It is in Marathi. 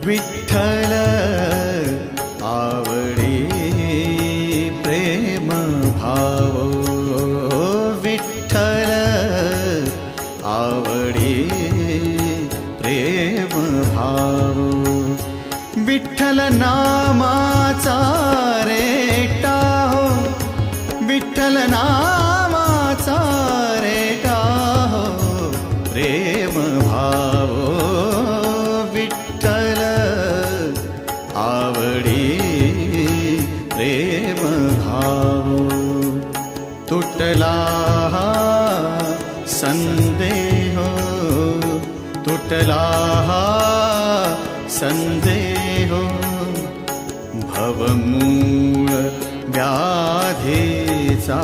विठ्ठल आवडी प्रेम भाव, विठ्ठल आवडी प्रेम भाव, विठ्ठल नामाचा रेटा हो, विठ्ठल नामाचा रेटा हो प्रेम भाव, विठ्ठल आवडी प्रेम भाव. तुटला संदेह, तुटला संदेह, भवमूळ व्याधीचा